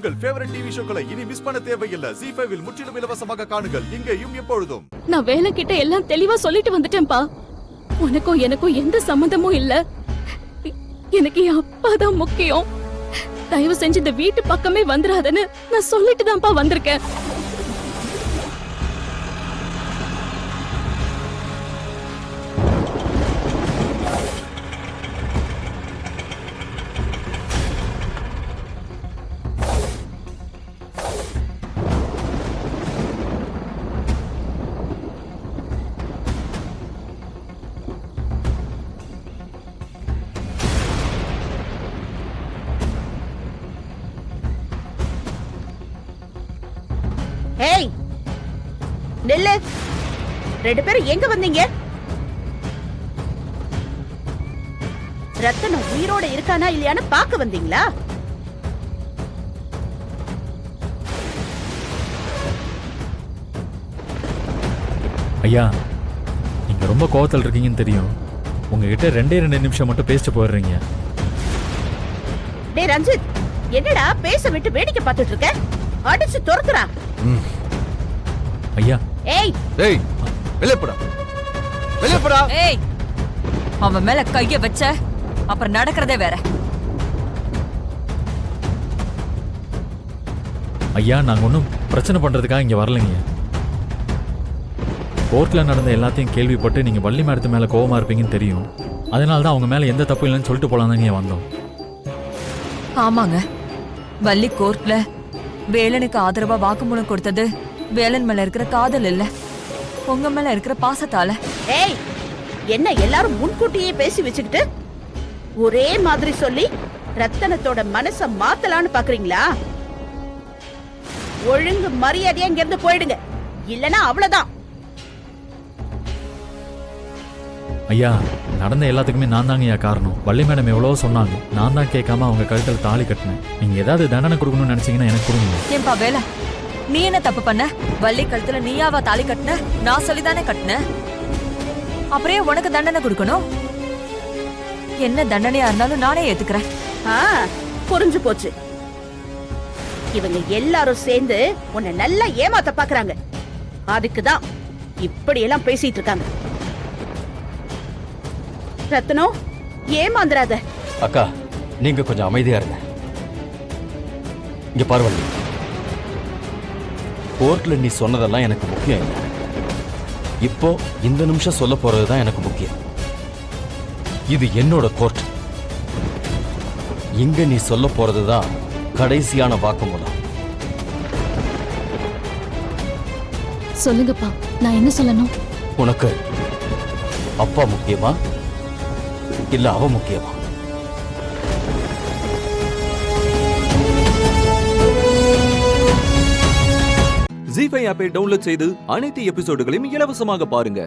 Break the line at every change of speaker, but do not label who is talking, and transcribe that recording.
உங்கள் favourite TV ஷோக்களை இனி miss பண்ண தேவையில்லை. ZEE5 இல் முற்றிலும் இலவசமாக காணுங்கள். இங்கேயும் எப்பொழுதும்.
நான் வேலை கிட்ட எல்லாம் தெளிவா சொல்லிட்டு வந்துட்டேன்பா. உனக்கும் எனக்கும் எந்த சம்மந்தமும் இல்ல. எனக்கு என் அப்பா தான் முக்கியம். தயவு செஞ்சு இந்த வீட்டு பக்கமே வந்துடாதன்னு நான் சொல்லிட்டு தான்ப்பா வந்திருக்கேன்.
ஏய் நில்லு. ரெண்டு பேரும் எங்க வந்தீங்க? ரத்தனம் உயிரோட இருக்கானா இல்லையான்னு பார்க்க வந்தீங்களா?
ஐயா, நீங்க ரொம்ப கோவத்தில் இருக்கீங்கன்னு தெரியும். உங்ககிட்ட 2 நிமிஷம் மட்டும் பேசிட்டு போயிடுறீங்க.
டேய் ரஞ்சித், என்னடா பேச விட்டு வேடிக்கை பார்த்துட்டு இருக்க? அடிச்சு துரத்துறா.
ஐயா.
ஏய்
டேய் வெளிய போடா. வெளிய போடா.
ஏய், அவன் மேல கைய வச்ச அப்புறம் நடக்கிறதே வேற.
ஐயா, நாங்க ஒன்றும் பிரச்சனை பண்றதுக்காக இங்க வரலைங்க. கோர்ட்ல நடந்த எல்லாத்தையும் கேள்விப்பட்டு நீங்க வள்ளி மேடத்து மேல கோவமா இருப்பீங்கன்னு தெரியும். அதனால தான் அவங்க மேல எந்த தப்பு இல்லைன்னு சொல்லிட்டு போலாம் தாங்க வந்தோம்.
ஆமாங்க, வள்ளி கோர்ட்ல வேலனுக்கு ஆதரவா வாக்குமூலம் கொடுத்தது வேலன் மேல இருக்கிற காதல் இல்ல, உங்க மேல இருக்கிற பாசத்தால.
ஏய், என்ன எல்லாரும் முன்கூட்டியே பேசி வச்சுக்கிட்டு ஒரே மாதிரி சொல்லி ரத்தனத்தோட மனச மாத்தலான்னு பாக்குறீங்களா? ஒழுங்கு மரியாதையா இங்க இருந்து போயிடுங்க, இல்லனா அவ்வளவுதான்.
ஐயா, நடந்த எல்லாத்துக்குமே நான் தாங்க ஐயா காரணம். வள்ளி மேடம் எவ்வளவோ சொன்னாங்க, நான் தான் கேட்காம அவங்க கழுத்தில் தாலி கட்டினேன். நீங்க ஏதாவது தண்டனை கொடுக்கணும்னு நினைச்சீங்கன்னா எனக்கு கொடுங்க.
ஏன்பா வேலை, நீ என்ன தப்பு பண்ண? வள்ளி கழுத்துல நீயாவா தாலி கட்டின? நான் சொல்லிதானே கட்டின. அப்படியே உனக்கு தண்டனை கொடுக்கணும். என்ன தண்டனையா இருந்தாலும் நானே ஏத்துக்கிறேன்.
புரிஞ்சு போச்சு. இவங்க எல்லாரும் சேர்ந்து உன்னை நல்லா ஏமாத்த பாக்குறாங்க. அதுக்குதான் இப்படி எல்லாம் பேசிட்டு இருக்காங்க. ரத்னம், ஏமாந்துராத.
அக்கா, நீங்க கொஞ்சம் அமைதியா இருங்க. இங்க பார்வல்லி, கோர்ட்ல நீ சொன்னதெல்லாம் எனக்கு முக்கியம் இல்லை. இப்போ இந்த நிமிஷம் சொல்ல போறதுதான் எனக்கு முக்கியம். இது என்னோட கோர்ட். இங்க நீ சொல்ல போறதுதான் கடைசியான வாக்குமூலம்.
சொல்லுங்கப்பா, நான் என்ன சொல்லணும்?
உனக்கு அப்பா முக்கியமா இல்ல அவ முக்கியமா?
ZEE5 ஆப்பை டவுன்லோட் செய்து அனைத்து எபிசோடுகளையும் இலவசமாக பாருங்க.